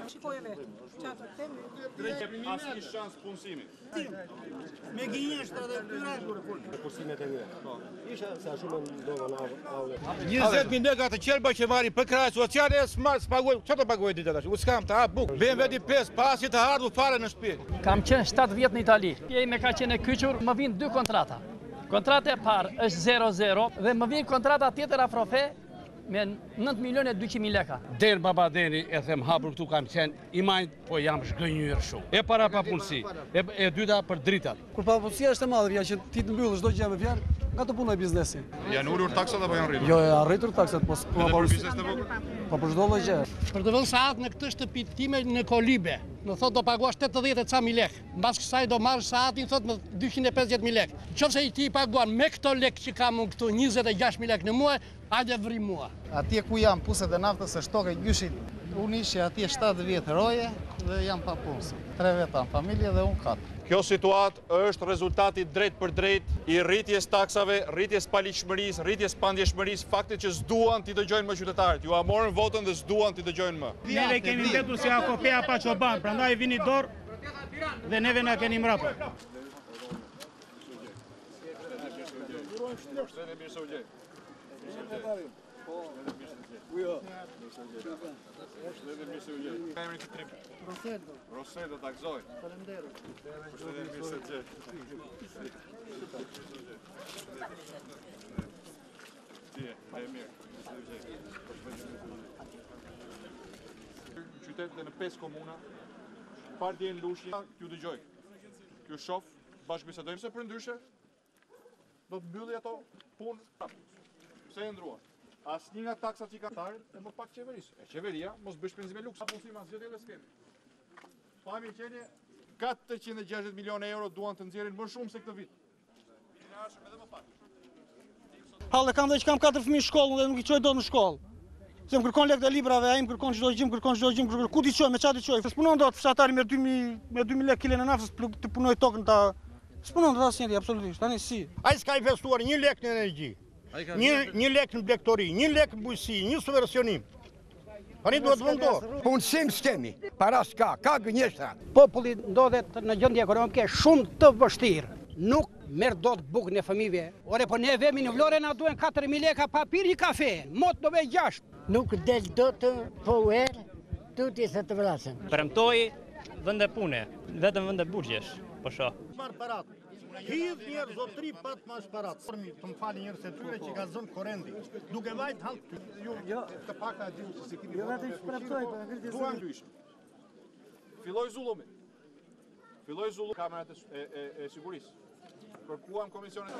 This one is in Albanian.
Shikoj vetë, qatë të temi. Asnjë shans punësimi. Me gënjeshtra dhe këtyre. Kursimet e mia. Isha sa shumë ndonjë avë. 20.000 lekë të qelba që marrin për krahas sociale, s'paguaj, çfarë të paguaj ditë tash? U skam ta buk. Vjen veti 5 pasi të ardhur fare në shtëpi. Kam qenë 7 vjet në Itali. Pjej me ka qenë e kyçur, më vijnë 2 kontrata. Kontrata e parë është 0-0 dhe më vjen kontrata tjetër afrofe me 9.200.000 leka. Der baba deni e them hapur këtu kam qenë i majt, po jam zgënjur shumë. E para pa punësi, e dyta për dritat. Kur pa punësia është e madhe, që ti të mbyllësh çdo gjë me fjalë, nga të puna e biznesi. Janë ulur taksat apo janë rritur? Jo, janë rritur taksat, po për biznes të vogël. Po për çdo lloj gjë. Për të vënë sahat në këtë shtëpi time në Kolibe, më thot do paguash 80.000 lekë. Mbas kësaj do marrësh sahatin thot me 250.000 lekë. Nëse ti i paguan me këto lekë që kam unë këtu 26.000 lekë në muaj, hajde vri mua. Atje ku jam puset e naftës së shtokë gjyshit, unë ishe atje 7 vjetë roje dhe jam pa punës. 3 veta në familje dhe unë 4. Kjo situatë është rezultati drejt për drejt i rritjes taksave, rritjes paligjshmërisë, rritjes pandjeshmërisë, faktit që s'duan t'i dëgjojnë më qytetarët. Ju a morën votën dhe s'duan t'i dëgjojnë më. Neve kemi mbetur si akopea pa çoban, prandaj vini dorë dhe neve na keni mbrapa. Rosedo takzoj. Faleminderit. Qytetet në 5 komuna, partje në Lushnjë, t'ju dëgjoj. Ky shof, bashkëbisedojmë se për ndryshe, do të mbylli ato punë. Pse e ndruan? Asnjë nga taksat që kanë tarët e më pak qeverisë. E qeveria mos bëj shpenzime luks. Apo punësim as gjë skemi. Pami qenie 460 milionë euro duan të nxjerrin më shumë se këtë vit. Finanashëm edhe më pak. Hallë kam dhe që kam 4 fëmijë në shkollë dhe nuk i çoj dot në shkollë. Se më kërkon lekë të librave, ai më kërkon çdo gjë, ku ti çoj, me çfarë ti çoj? S'punon dot fshatari me 2000 lekë kilën e naftës të punoj tokën ta. S'punon dot asnjëri absolutisht. Tani si? Ai s'ka investuar 1 lekë në energji. 1 lekë në blegtori, 1 lekë në bujësi, 1 subvencionim. Tani duhet vendosur. Punësim s'kemi, para s'ka, ka gënjeshtra. Populli ndodhet në gjendje ekonomike shumë të vështirë. Nuk merr dot bukën e fëmijëve. Ore po ne vemi në Vlorë na duhen 4.000 lekë pa pirë një kafe. Mot do ve 6. Nuk del dot po erë, tuti se të vrasen. Premtoi vende pune, vetëm vende burgjesh, po shoh. Marr parat. Hidh njerë zotri pat mas parat. Të më fali njerë se tyre që ka zënë korendi. Duke vajt halë Jo, të paka di që si kimi. Jo, vetëm shpraptoj, po në kërgjë Duan dyshim. Filloj zullumi. Filloj zullumi kamerat e sigurisë. Kërkuam komisionet.